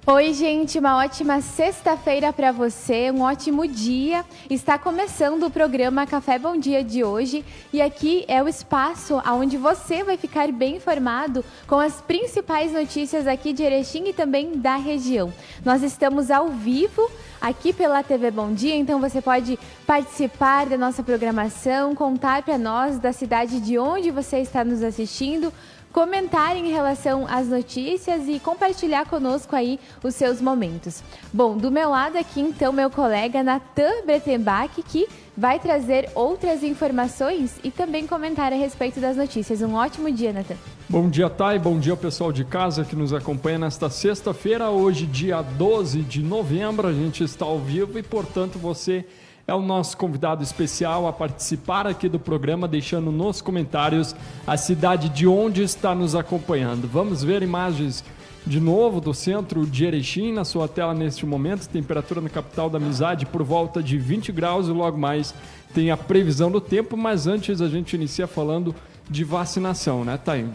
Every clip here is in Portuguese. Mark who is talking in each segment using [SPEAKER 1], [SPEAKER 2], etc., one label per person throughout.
[SPEAKER 1] Oi, gente, uma ótima sexta-feira para você, um ótimo dia. Está começando o programa Café Bom Dia de hoje e aqui é o espaço onde você vai ficar bem informado com as principais notícias aqui de Erechim e também da região. Nós estamos ao vivo aqui pela TV Bom Dia, então você pode participar da nossa programação, contar para nós da cidade de onde você está nos assistindo, comentar em relação às notícias e compartilhar conosco aí os seus momentos. Bom, do meu lado aqui, então, meu colega Natan Bretenbach, que vai trazer outras informações e também comentar a respeito das notícias. Um ótimo dia, Natan.
[SPEAKER 2] Bom dia, Thay. Bom dia, pessoal de casa que nos acompanha nesta sexta-feira, hoje, dia 12 de novembro. A gente está ao vivo e, portanto, você é o nosso convidado especial a participar aqui do programa, deixando nos comentários a cidade de onde está nos acompanhando. Vamos ver imagens de novo do centro de Erechim na sua tela neste momento. Temperatura na capital da amizade por volta de 20 graus e logo mais tem a previsão do tempo, mas antes a gente inicia falando de vacinação, né, Thay?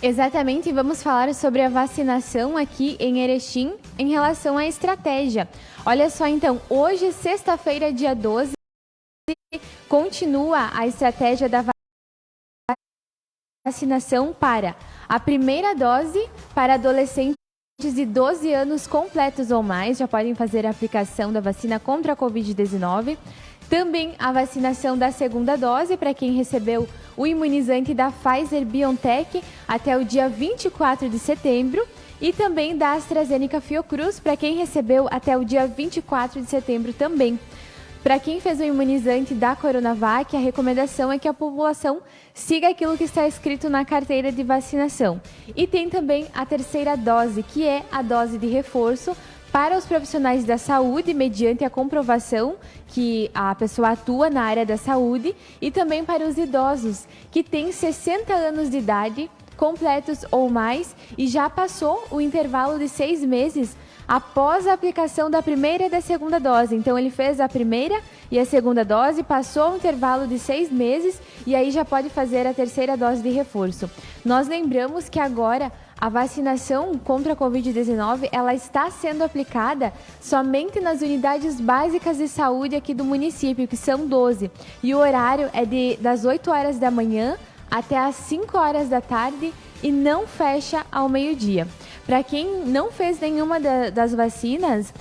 [SPEAKER 1] Exatamente, vamos falar sobre a vacinação aqui em Erechim em relação à estratégia. Olha só então, hoje, sexta-feira, dia 12, continua a estratégia da vacinação para a primeira dose para adolescentes de 12 anos completos ou mais, já podem fazer a aplicação da vacina contra a Covid-19. Também a vacinação da segunda dose para quem recebeu o imunizante da Pfizer-BioNTech até o dia 24 de setembro e também da AstraZeneca Fiocruz para quem recebeu até o dia 24 de setembro também. Para quem fez o imunizante da Coronavac, a recomendação é que a população siga aquilo que está escrito na carteira de vacinação. E tem também a terceira dose, que é a dose de reforço para os profissionais da saúde, mediante a comprovação que a pessoa atua na área da saúde, e também para os idosos que têm 60 anos de idade, completos ou mais, e já passou o intervalo de 6 meses após a aplicação da primeira e da segunda dose. Então, ele fez a primeira e a segunda dose, passou o intervalo de 6 meses e aí já pode fazer a terceira dose de reforço. Nós lembramos que agora a vacinação contra a Covid-19 ela está sendo aplicada somente nas unidades básicas de saúde aqui do município, que são 12. E o horário é das 8 horas da manhã até as 5 horas da tarde e não fecha ao meio-dia. Para quem não fez nenhuma das vacinas,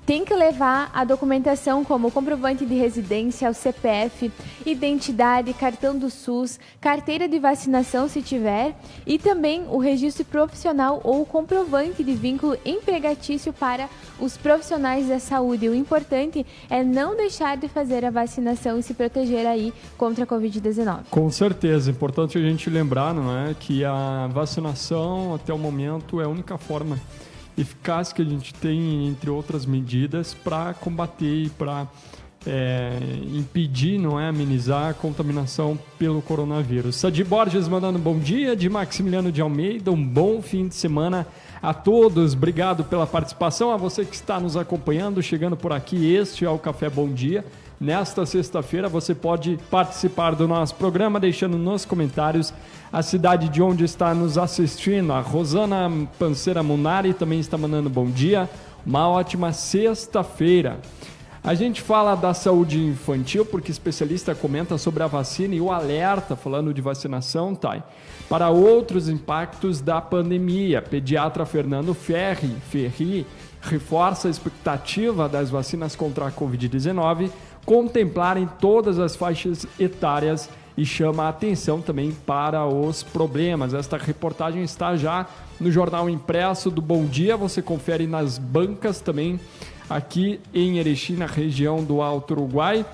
[SPEAKER 1] tem que levar a documentação como comprovante de residência, o CPF, identidade, cartão do SUS, carteira de vacinação se tiver e também o registro profissional ou comprovante de vínculo empregatício para os profissionais da saúde. O importante é não deixar de fazer a vacinação e se proteger aí contra a Covid-19.
[SPEAKER 2] Com certeza, é importante a gente lembrar, não é, que a vacinação até o momento é a única forma eficaz que a gente tem, entre outras medidas, para combater e para impedir, não é, amenizar a contaminação pelo coronavírus. Sadi Borges mandando bom dia, de Maximiliano de Almeida, um bom fim de semana a todos. Obrigado pela participação, a você que está nos acompanhando, chegando por aqui. Este é o Café Bom Dia. Nesta sexta-feira você pode participar do nosso programa deixando nos comentários a cidade de onde está nos assistindo. A Rosana Panceira Munari também está mandando bom dia. Uma ótima sexta-feira. A gente fala da saúde infantil porque especialista comenta sobre a vacina e o alerta, falando de vacinação, Thay, para outros impactos da pandemia. Pediatra Fernando Ferri reforça a expectativa das vacinas contra a Covid-19 contemplarem todas as faixas etárias e chama a atenção também para os problemas. Esta reportagem está já no jornal impresso do Bom Dia, você confere nas bancas também aqui em Erechim, na região do Alto Uruguai,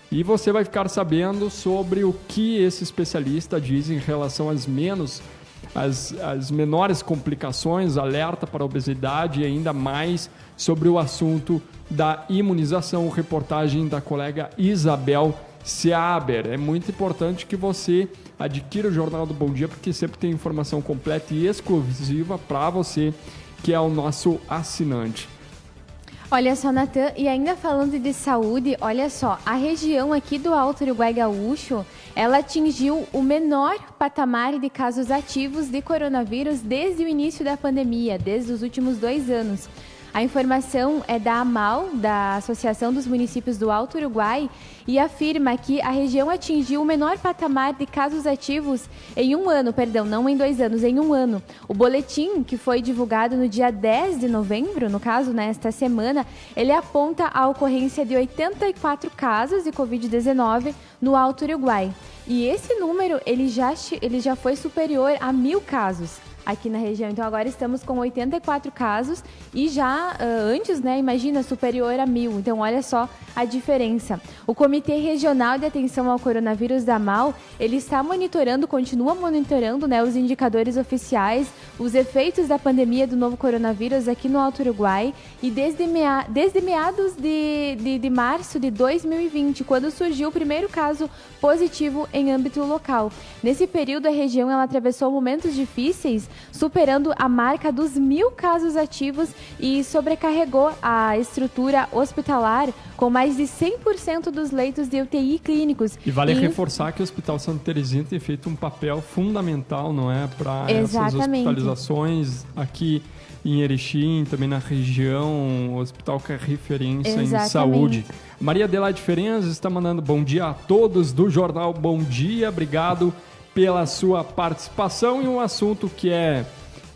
[SPEAKER 2] e você vai ficar sabendo sobre o que esse especialista diz em relação às menores complicações, alerta para a obesidade e ainda mais sobre o assunto da imunização. Reportagem da colega Isabel Seaber. É muito importante que você adquira o Jornal do Bom Dia, porque sempre tem informação completa e exclusiva para você, que é o nosso assinante.
[SPEAKER 1] Olha só, Natan, e ainda falando de saúde, olha só, a região aqui do Alto Uruguai Gaúcho, ela atingiu o menor patamar de casos ativos de coronavírus desde o início da pandemia, desde os últimos 2 anos. A informação é da AMAL, da Associação dos Municípios do Alto Uruguai, e afirma que a região atingiu o menor patamar de casos ativos em 1 ano, não em 2 anos, em 1 ano. O boletim, que foi divulgado no dia 10 de novembro, no caso, nesta semana, ele aponta a ocorrência de 84 casos de Covid-19 no Alto Uruguai. E esse número, ele já foi superior a 1.000 casos aqui na região. Então, agora estamos com 84 casos e já antes, né, imagina, superior a 1.000. Então, olha só a diferença. O Comitê Regional de Atenção ao Coronavírus da AMAL, ele está continua monitorando, né, os indicadores oficiais, os efeitos da pandemia do novo coronavírus aqui no Alto Uruguai e desde meados de março de 2020, quando surgiu o primeiro caso positivo em âmbito local. Nesse período, a região ela atravessou momentos difíceis, superando a marca dos 1.000 casos ativos e sobrecarregou a estrutura hospitalar com mais de 100% dos leitos de UTI clínicos.
[SPEAKER 2] E vale reforçar que o Hospital Santa Terezinha tem feito um papel fundamental, não é, para essas hospitalizações aqui em Erechim, também na região, o hospital que é referência em saúde. Maria Adelaide Ferenz está mandando bom dia a todos do Jornal Bom Dia, obrigado pela sua participação. E um assunto que é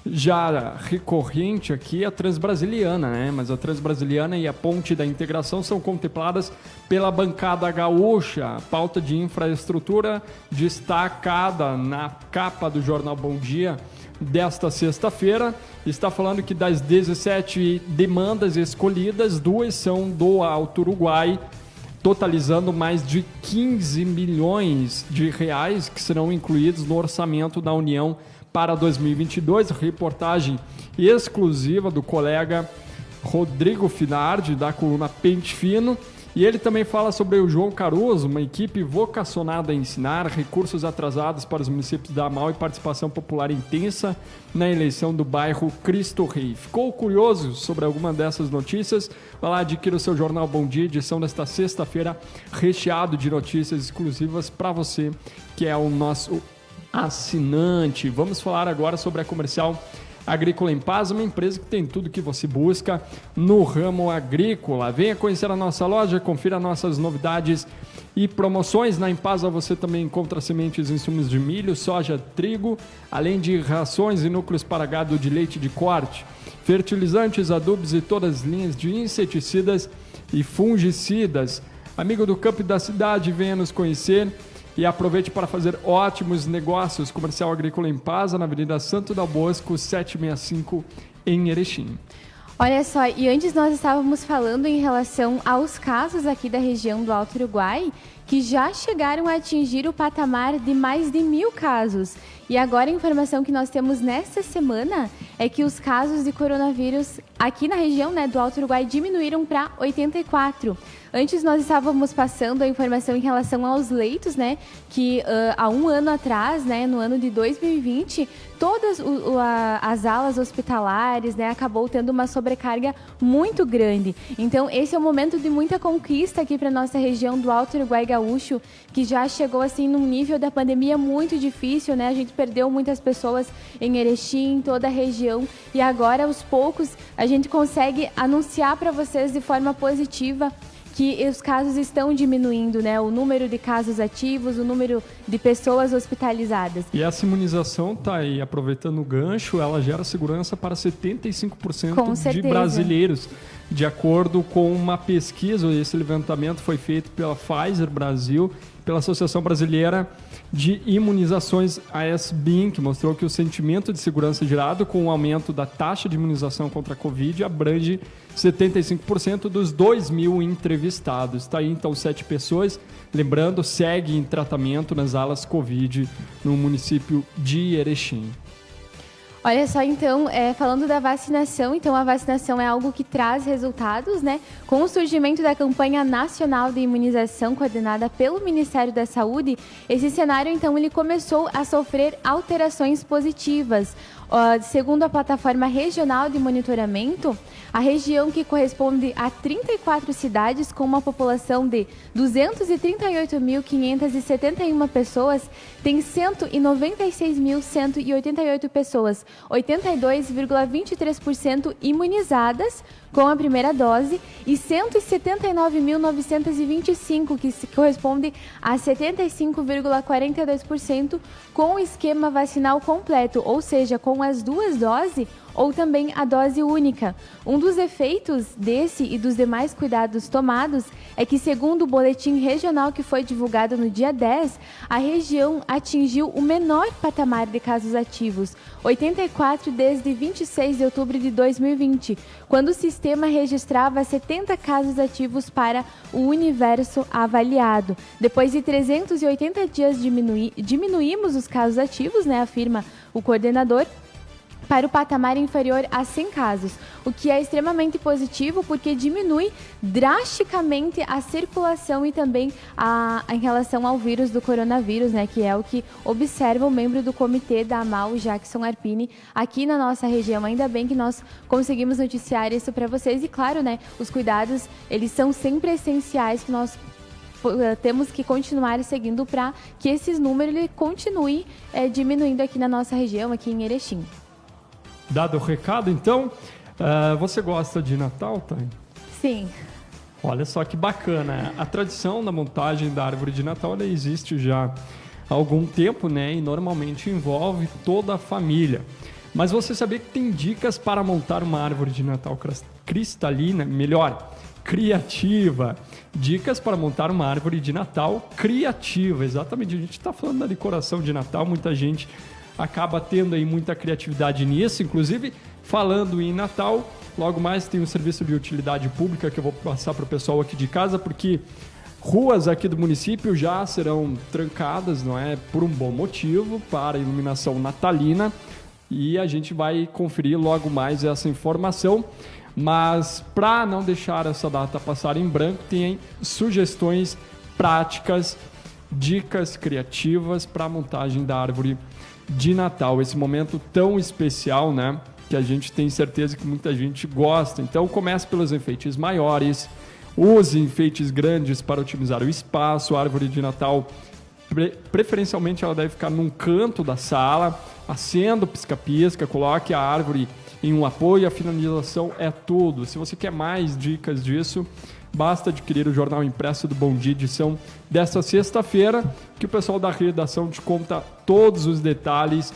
[SPEAKER 2] já recorrente aqui é a Transbrasiliana, né? Mas a Transbrasiliana e a Ponte da Integração são contempladas pela bancada gaúcha. A pauta de infraestrutura destacada na capa do Jornal Bom Dia desta sexta-feira está falando que das 17 demandas escolhidas, 2 são do Alto Uruguai, totalizando mais de 15 milhões de reais que serão incluídos no orçamento da União para 2022. Reportagem exclusiva do colega Rodrigo Finardi, da coluna Pente Fino. E ele também fala sobre o João Caruso, uma equipe vocacionada a ensinar, recursos atrasados para os municípios da AMAL e participação popular intensa na eleição do bairro Cristo Rei. Ficou curioso sobre alguma dessas notícias? Vai lá, adquira o seu Jornal Bom Dia, edição desta sexta-feira, recheado de notícias exclusivas para você, que é o nosso assinante. Vamos falar agora sobre a Comercial Agrícola em Paz, uma empresa que tem tudo que você busca no ramo agrícola. Venha conhecer a nossa loja, confira nossas novidades e promoções. Na Empasa você também encontra sementes e insumos de milho, soja, trigo, além de rações e núcleos para gado de leite de corte, fertilizantes, adubos e todas as linhas de inseticidas e fungicidas. Amigo do campo e da cidade, venha nos conhecer e aproveite para fazer ótimos negócios. Comercial Agrícola em Paz, na Avenida Santo Dal Bosco, 765, em Erechim.
[SPEAKER 1] Olha só, e antes nós estávamos falando em relação aos casos aqui da região do Alto Uruguai, que já chegaram a atingir o patamar de mais de 1.000 casos. E agora a informação que nós temos nesta semana é que os casos de coronavírus aqui na região, né, do Alto Uruguai diminuíram para 84. Antes nós estávamos passando a informação em relação aos leitos, né, que há 1 ano atrás, né, no ano de 2020, todas as alas hospitalares, né, acabou tendo uma sobrecarga muito grande. Então esse é um momento de muita conquista aqui para nossa região do Alto Uruguai Gaúcho, que já chegou assim num nível da pandemia muito difícil, né? A gente perdeu muitas pessoas em Erechim, em toda a região, e agora aos poucos a gente consegue anunciar para vocês de forma positiva que os casos estão diminuindo, né? O número de casos ativos, o número de pessoas hospitalizadas.
[SPEAKER 2] E essa imunização está aí, aproveitando o gancho, ela gera segurança para 75% de brasileiros. De acordo com uma pesquisa, esse levantamento foi feito pela Pfizer Brasil, pela Associação Brasileira de Imunizações ASBIM, que mostrou que o sentimento de segurança gerado com o aumento da taxa de imunização contra a Covid abrange 75% dos 2.000 entrevistados. Está aí, então, 7 pessoas. Lembrando, segue em tratamento nas alas Covid no município de Erechim.
[SPEAKER 1] Olha só, então, falando da vacinação, então a vacinação é algo que traz resultados, né? Com o surgimento da campanha nacional de imunização coordenada pelo Ministério da Saúde, esse cenário, então, ele começou a sofrer alterações positivas. Segundo a plataforma regional de monitoramento, a região que corresponde a 34 cidades com uma população de 238.571 pessoas, tem 196.188 pessoas, 82,23% imunizadas com a primeira dose e 179.925, que corresponde a 75,42% com o esquema vacinal completo, ou seja, com as 2 doses ou também a dose única. Um dos efeitos desse e dos demais cuidados tomados é que, segundo o boletim regional que foi divulgado no dia 10, a região atingiu o menor patamar de casos ativos, 84 desde 26 de outubro de 2020, quando o sistema registrava 70 casos ativos para o universo avaliado. Depois de 380 dias diminuímos os casos ativos, né, afirma o coordenador, para o patamar inferior a 100 casos, o que é extremamente positivo porque diminui drasticamente a circulação e também em relação ao vírus do coronavírus, né, que é o que observa o membro do comitê da AMAL, Jackson Arpini, aqui na nossa região. Ainda bem que nós conseguimos noticiar isso para vocês e, claro, né, os cuidados, eles são sempre essenciais que nós temos que continuar seguindo para que esses números continuem diminuindo aqui na nossa região, aqui em Erechim.
[SPEAKER 2] Dado o recado, então, você gosta de Natal, Thay?
[SPEAKER 1] Sim.
[SPEAKER 2] Olha só que bacana. A tradição da montagem da árvore de Natal ela existe já há algum tempo, né? E normalmente envolve toda a família. Mas você sabia que tem dicas para montar uma árvore de Natal cristalina, melhor, criativa. Dicas para montar uma árvore de Natal criativa. Exatamente, a gente está falando da decoração de Natal, muita gente acaba tendo aí muita criatividade nisso, inclusive falando em Natal, logo mais tem um serviço de utilidade pública que eu vou passar para o pessoal aqui de casa, porque ruas aqui do município já serão trancadas, não é, por um bom motivo, para iluminação natalina, e a gente vai conferir logo mais essa informação, mas para não deixar essa data passar em branco, tem sugestões práticas, dicas criativas para a montagem da árvore de Natal, esse momento tão especial, né? Que a gente tem certeza que muita gente gosta. Então comece pelos enfeites maiores, use enfeites grandes para otimizar o espaço. A árvore de Natal, preferencialmente, ela deve ficar num canto da sala, acenda o pisca-pisca, coloque a árvore em um apoio, a finalização é tudo. Se você quer mais dicas disso, basta adquirir o jornal impresso do Bom Dia, edição desta sexta-feira, que o pessoal da redação te conta todos os detalhes,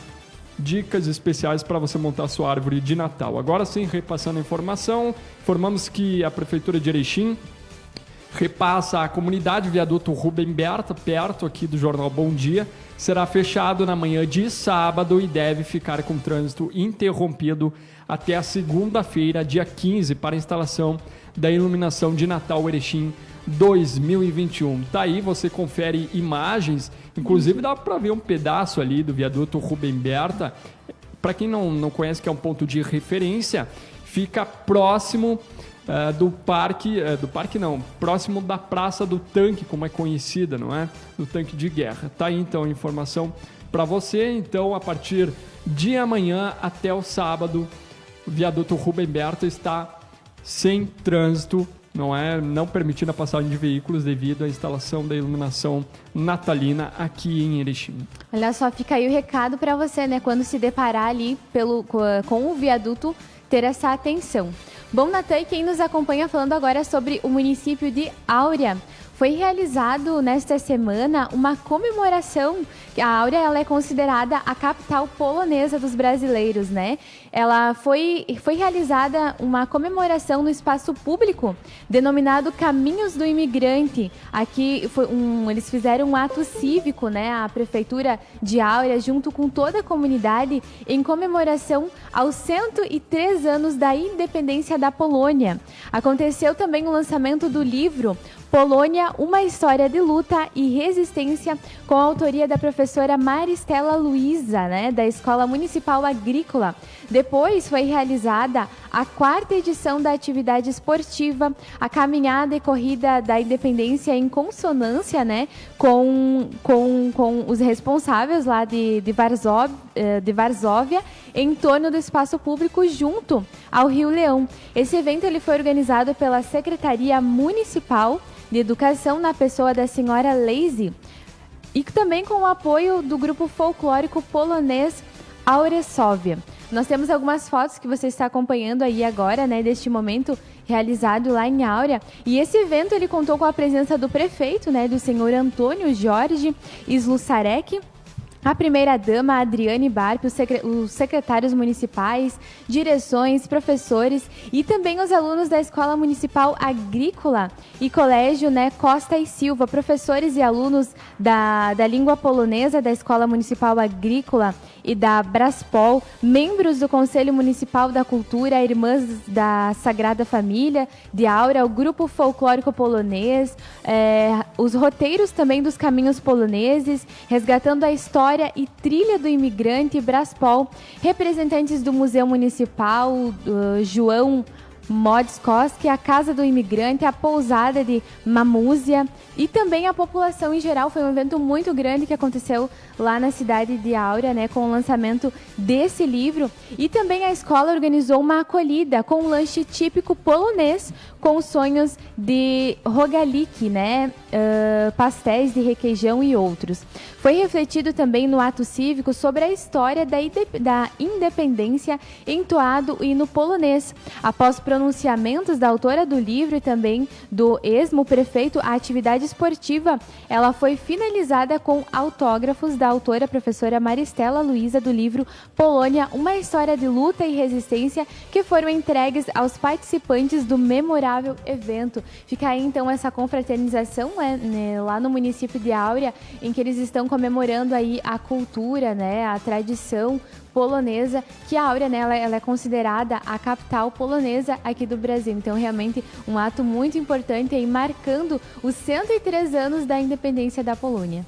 [SPEAKER 2] dicas especiais para você montar sua árvore de Natal. Agora sim, repassando a informação, informamos que a Prefeitura de Erechim repassa a comunidade Viaduto Rubem Berta, perto aqui do jornal Bom Dia, será fechado na manhã de sábado e deve ficar com trânsito interrompido até a segunda-feira, dia 15, para a instalação da iluminação de Natal Erechim 2021. Tá aí, você confere imagens, inclusive dá para ver um pedaço ali do viaduto Rubem Berta. Para quem não conhece, que é um ponto de referência, fica próximo próximo da Praça do Tanque, como é conhecida, não é? Do tanque de guerra. Tá aí então a informação para você. Então, a partir de amanhã até o sábado, o viaduto Rubem Berta está sem trânsito, não permitindo a passagem de veículos devido à instalação da iluminação natalina aqui em Erechim.
[SPEAKER 1] Olha só, fica aí o recado para você, né? Quando se deparar ali com o viaduto, ter essa atenção. Bom, Natan, e quem nos acompanha falando agora sobre o município de Áurea. Foi realizado nesta semana uma comemoração. A Áurea ela é considerada a capital polonesa dos brasileiros, né? Ela foi realizada uma comemoração no espaço público denominado Caminhos do Imigrante. Aqui eles fizeram um ato cívico, né? A prefeitura de Áurea, junto com toda a comunidade, em comemoração aos 103 anos da independência da Polônia. Aconteceu também o lançamento do livro Polônia, uma história de luta e resistência, com a autoria da professora Maristela Luiza, né, da Escola Municipal Agrícola. Depois foi realizada a 4ª edição da atividade esportiva, a caminhada e corrida da independência em consonância, né, com os responsáveis lá de Varsóvia em torno do espaço público junto ao Rio Leão. Esse evento ele foi organizado pela Secretaria Municipal de Educação na pessoa da senhora Leise e também com o apoio do grupo folclórico polonês Auresóvia. Nós temos algumas fotos que você está acompanhando aí agora, né, deste momento realizado lá em Áurea. E esse evento ele contou com a presença do prefeito, né, do senhor Antônio Jorge Slussarek, a primeira-dama Adriane Barpe, os secretários municipais, direções, professores e também os alunos da Escola Municipal Agrícola e Colégio, né, Costa e Silva, professores e alunos da língua polonesa da Escola Municipal Agrícola e da Braspol, membros do Conselho Municipal da Cultura, Irmãs da Sagrada Família de Áurea, o Grupo Folclórico Polonês, os roteiros também dos caminhos poloneses, resgatando a história e trilha do imigrante Braspol, representantes do Museu Municipal, João Modskoski, a Casa do Imigrante, a Pousada de Mamúzia e também a população em geral. Foi um evento muito grande que aconteceu lá na cidade de Áurea, né, com o lançamento desse livro. E também a escola organizou uma acolhida com um lanche típico polonês com sonhos de rogalik, né, pastéis de requeijão e outros. Foi refletido também no ato cívico sobre a história da independência entoado e no polonês. Após pronunciamentos da autora do livro e também do ex-prefeito, a atividade esportiva ela foi finalizada com autógrafos da autora professora Maristela Luiza do livro Polônia, uma história de luta e resistência, que foram entregues aos participantes do memorável evento. Fica aí então essa confraternização, né, lá no município de Áurea, em que eles estão comemorando aí a cultura, né, a tradição polonesa, que a Áurea, né, ela é considerada a capital polonesa aqui do Brasil. Então, realmente, um ato muito importante aí, marcando os 103 anos da independência da Polônia.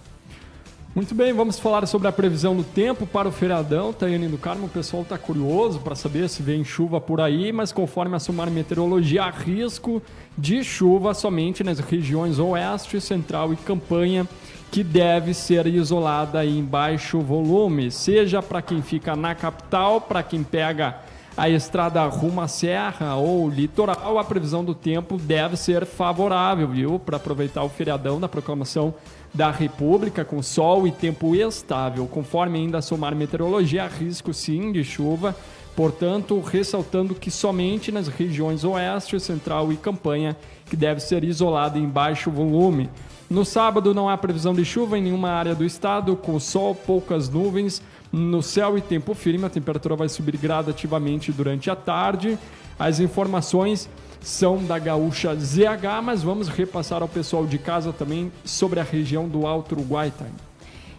[SPEAKER 2] Muito bem, vamos falar sobre a previsão do tempo para o feriadão. Taiane do Carmo, o pessoal está curioso para saber se vem chuva por aí, mas conforme a Sumar Meteorologia, há risco de chuva somente nas regiões Oeste, Central e Campanha, que deve ser isolada em baixo volume, seja para quem fica na capital, para quem pega a estrada rumo à serra ou litoral. A previsão do tempo deve ser favorável, viu? Para aproveitar o feriadão da proclamação da República com sol e tempo estável. Conforme ainda a Sumar Meteorologia, há risco sim de chuva, portanto, ressaltando que somente nas regiões Oeste, Central e Campanha, que deve ser isolada em baixo volume. No sábado não há previsão de chuva em nenhuma área do estado, com sol, poucas nuvens no céu e tempo firme. A temperatura vai subir gradativamente durante a tarde. As informações são da Gaúcha ZH, mas vamos repassar ao pessoal de casa também sobre a região do Alto Uruguai, tá?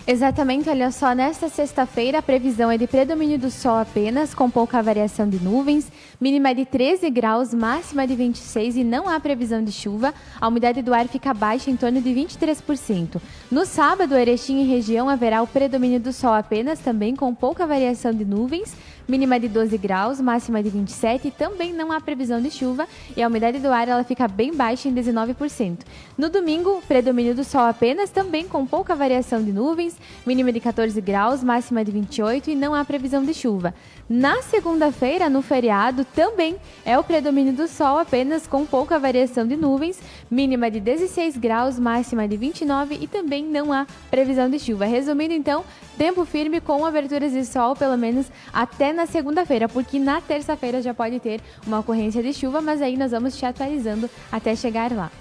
[SPEAKER 1] Exatamente, olha só, nesta sexta-feira a previsão é de predomínio do sol apenas, com pouca variação de nuvens, mínima de 13 graus, máxima de 26 e não há previsão de chuva. A umidade do ar fica baixa em torno de 23%. No sábado, Erechim e região haverá o predomínio do sol apenas, também com pouca variação de nuvens, mínima de 12 graus, máxima de 27 e também não há previsão de chuva e a umidade do ar ela fica bem baixa em 19%. No domingo, predomínio do sol apenas, também com pouca variação de nuvens, mínima de 14 graus, máxima de 28 e não há previsão de chuva. Na segunda-feira, no feriado, também é o predomínio do sol apenas com pouca variação de nuvens, mínima de 16 graus, máxima de 29 e também não há previsão de chuva. Resumindo então, tempo firme com aberturas de sol pelo menos até na segunda-feira, porque na terça-feira já pode ter uma ocorrência de chuva, mas aí nós vamos te atualizando até chegar lá.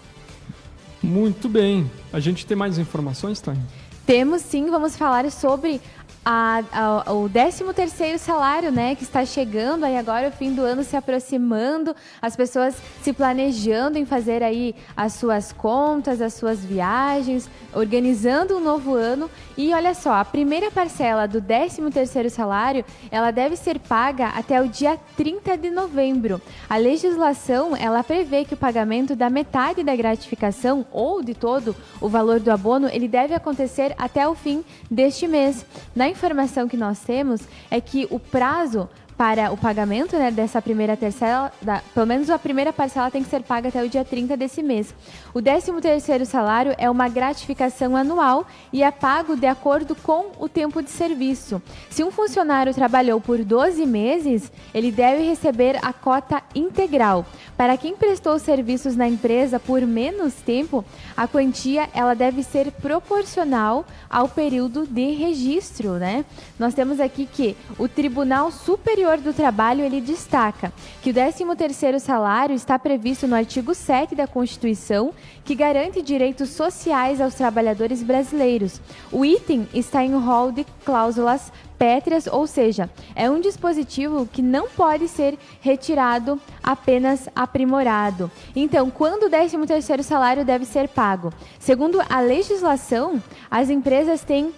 [SPEAKER 2] Muito bem. A gente tem mais informações, Tânia?
[SPEAKER 1] Temos sim, vamos falar sobre o 13º salário, né, que está chegando aí agora, o fim do ano se aproximando, as pessoas se planejando em fazer aí as suas contas, as suas viagens, organizando um novo ano. E olha só, a primeira parcela do 13º salário, ela deve ser paga até o dia 30 de novembro. A legislação, ela prevê que o pagamento da metade da gratificação ou de todo o valor do abono, ele deve acontecer até o fim deste mês. Na informação que nós temos é que o prazo para o pagamento, né, dessa primeira parcela, pelo menos a primeira parcela tem que ser paga até o dia 30 desse mês. O 13º salário é uma gratificação anual e é pago de acordo com o tempo de serviço. Se um funcionário trabalhou por 12 meses, ele deve receber a cota integral. Para quem prestou serviços na empresa por menos tempo, a quantia ela deve ser proporcional ao período de registro, né? Nós temos aqui que o Tribunal Superior do Trabalho, ele destaca que o 13º salário está previsto no artigo 7 da Constituição, que garante direitos sociais aos trabalhadores brasileiros. O item está em rol de cláusulas pétreas, ou seja, é um dispositivo que não pode ser retirado, apenas aprimorado. Então, quando o 13º salário deve ser pago? Segundo a legislação, as empresas têm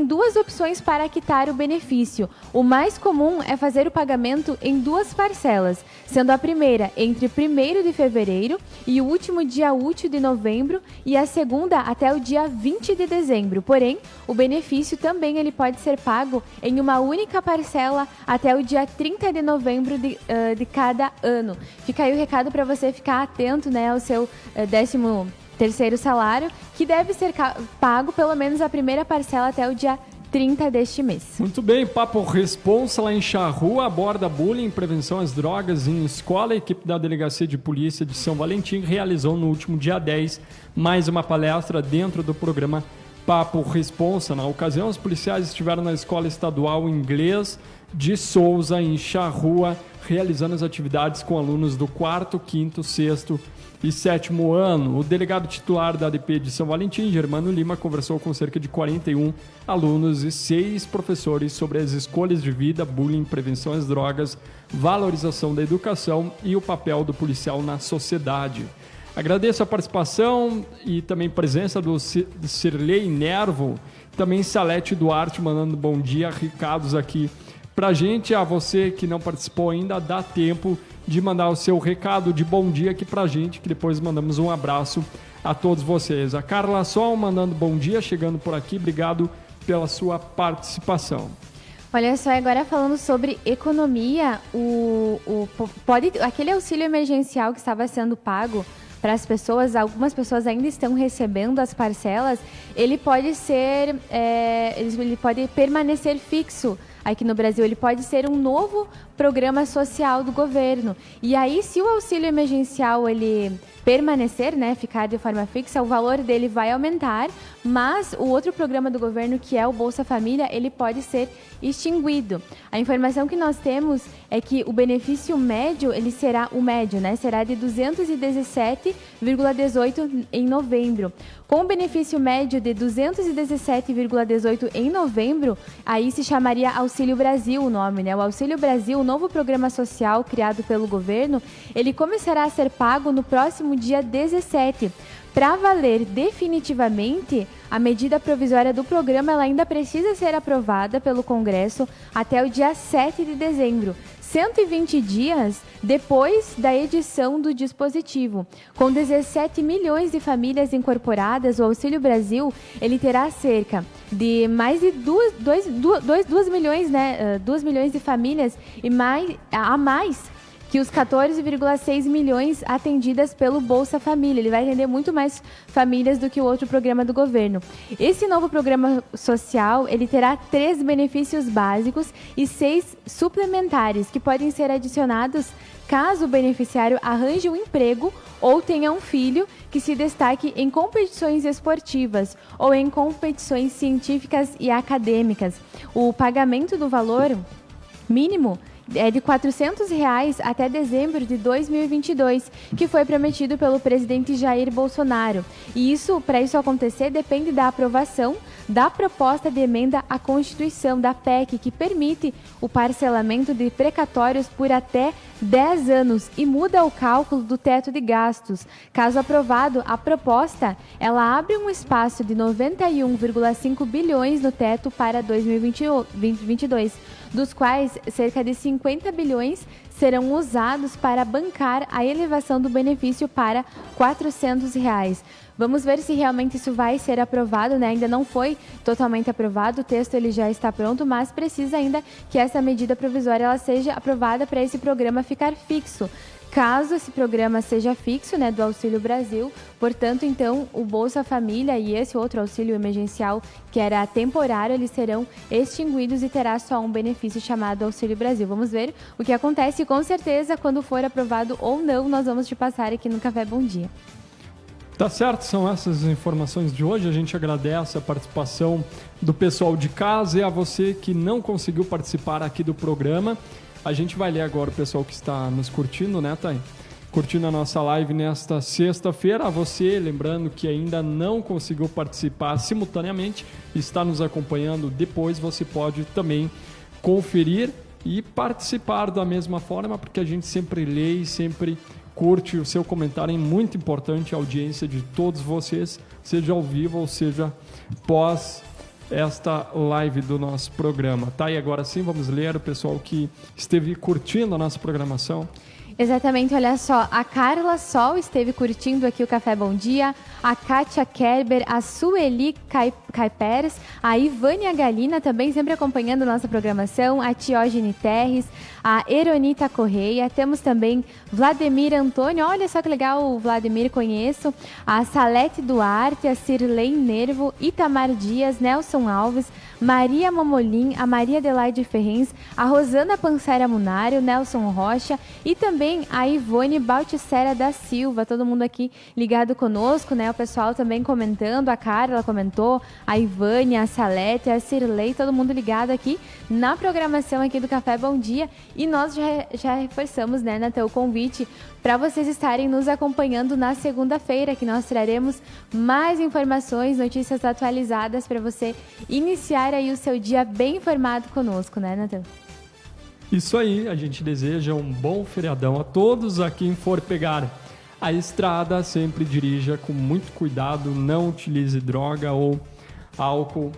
[SPEAKER 1] duas opções para quitar o benefício. O mais comum é fazer o pagamento em 2 parcelas, sendo a primeira entre 1º de fevereiro e o último dia útil de novembro e a segunda até o dia 20 de dezembro. Porém, o benefício também ele pode ser pago em uma única parcela até o dia 30 de novembro de cada ano. Fica aí o recado para você ficar atento, né, ao seu 13º salário, que deve ser pago pelo menos a primeira parcela até o dia 30 deste mês.
[SPEAKER 2] Muito bem, Papo Responsa lá em Charrua aborda bullying, prevenção às drogas em escola. A equipe da Delegacia de Polícia de São Valentim realizou no último dia 10 mais uma palestra dentro do programa Papo Responsa. Na ocasião, os policiais estiveram na Escola Estadual Inglês de Souza, em Charrua, realizando as atividades com alunos do 4º, 5º, 6º e 7º ano. O delegado titular da ADP de São Valentim, Germano Lima, conversou com cerca de 41 alunos e 6 professores sobre as escolhas de vida, bullying, prevenção às drogas, valorização da educação e o papel do policial na sociedade. Agradeço a participação e também presença do Cirlei Nervo, também Salete Duarte mandando bom dia, recados aqui pra gente. A você que não participou ainda, dá tempo de mandar o seu recado de bom dia aqui pra gente, que depois mandamos um abraço a todos vocês. A Carla Sol mandando bom dia, chegando por aqui, obrigado pela sua participação.
[SPEAKER 1] Olha só, agora falando sobre economia, aquele auxílio emergencial que estava sendo pago para as pessoas, algumas pessoas ainda estão recebendo as parcelas, ele pode permanecer fixo aqui no Brasil, ele pode ser um novo programa social do governo. E aí, se o auxílio emergencial ele permanecer, né, ficar de forma fixa, o valor dele vai aumentar, mas o outro programa do governo, que é o Bolsa Família, ele pode ser extinguido. A informação que nós temos é que o benefício médio, ele será o médio, né, será de 217,18 em novembro. Com o benefício médio de 217,18 em novembro, aí se chamaria Auxílio Brasil o nome, né? O Auxílio Brasil, o novo programa social criado pelo governo, ele começará a ser pago no próximo dia 17. Para valer definitivamente, a medida provisória do programa ela ainda precisa ser aprovada pelo Congresso até o dia 7 de dezembro. 120 dias depois da edição do dispositivo. Com 17 milhões de famílias incorporadas, o Auxílio Brasil ele terá cerca de mais de 2 milhões, né, 2 milhões de famílias e mais que os 14,6 milhões atendidas pelo Bolsa Família. Ele vai atender muito mais famílias do que o outro programa do governo. Esse novo programa social, ele terá 3 benefícios básicos e 6 suplementares que podem ser adicionados caso o beneficiário arranje um emprego ou tenha um filho que se destaque em competições esportivas ou em competições científicas e acadêmicas. O pagamento do valor mínimo é de R$ 400 até dezembro de 2022, que foi prometido pelo presidente Jair Bolsonaro. E para isso acontecer, depende da aprovação da proposta de emenda à Constituição, da PEC, que permite o parcelamento de precatórios por até 10 anos e muda o cálculo do teto de gastos. Caso aprovado, a proposta ela abre um espaço de 91,5 bilhões no teto para 2022, dos quais cerca de 50 bilhões serão usados para bancar a elevação do benefício para R$ 400. Vamos ver se realmente isso vai ser aprovado, né? Ainda não foi totalmente aprovado, o texto ele já está pronto, mas precisa ainda que essa medida provisória ela seja aprovada para esse programa ficar fixo. Caso esse programa seja fixo, né, do Auxílio Brasil, portanto, então, o Bolsa Família e esse outro auxílio emergencial, que era temporário, eles serão extinguidos e terá só um benefício chamado Auxílio Brasil. Vamos ver o que acontece e, com certeza, quando for aprovado ou não, nós vamos te passar aqui no Café Bom Dia.
[SPEAKER 2] Tá certo, são essas informações de hoje. A gente agradece a participação do pessoal de casa e a você que não conseguiu participar aqui do programa. A gente vai ler agora o pessoal que está nos curtindo, né, Thay? Curtindo a nossa live nesta sexta-feira. A você, lembrando que ainda não conseguiu participar simultaneamente, está nos acompanhando depois, você pode também conferir e participar da mesma forma, porque a gente sempre lê e sempre curte o seu comentário. É muito importante a audiência de todos vocês, seja ao vivo ou seja pós esta live do nosso programa. Tá, e agora sim vamos ler o pessoal que esteve curtindo a nossa programação.
[SPEAKER 1] Exatamente, olha só, a Carla Sol esteve curtindo aqui o Café Bom Dia, a Kátia Kerber, a Sueli Caiperes, a Ivânia Galina também sempre acompanhando nossa programação, a Tiógene Terres, a Eronita Correia, temos também Vladimir Antônio, olha só que legal, o Vladimir conheço, a Salete Duarte, a Cirlei Nervo, Itamar Dias, Nelson Alves, Maria Momolim, a Maria Adelaide Ferrens, a Rosana Pancera Munário, Nelson Rocha e também a Ivone Balticera da Silva, todo mundo aqui ligado conosco, né? O pessoal também comentando, a Carla comentou, a Ivane, a Salete, a Cirlei, todo mundo ligado aqui na programação aqui do Café Bom Dia. E nós já reforçamos, né, Natan, o convite para vocês estarem nos acompanhando na segunda-feira, que nós traremos mais informações, notícias atualizadas para você iniciar aí o seu dia bem informado conosco, né, Natan?
[SPEAKER 2] Isso aí, a gente deseja um bom feriadão a todos. A quem for pegar a estrada, sempre dirija com muito cuidado, não utilize droga ou álcool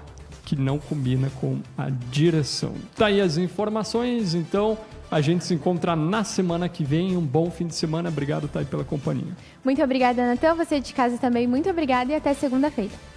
[SPEAKER 2] que não combina com a direção. Tá aí as informações, então a gente se encontra na semana que vem. Um bom fim de semana, obrigado, Thay, pela companhia.
[SPEAKER 1] Muito obrigada, Natan, você de casa também, muito obrigada e até segunda-feira.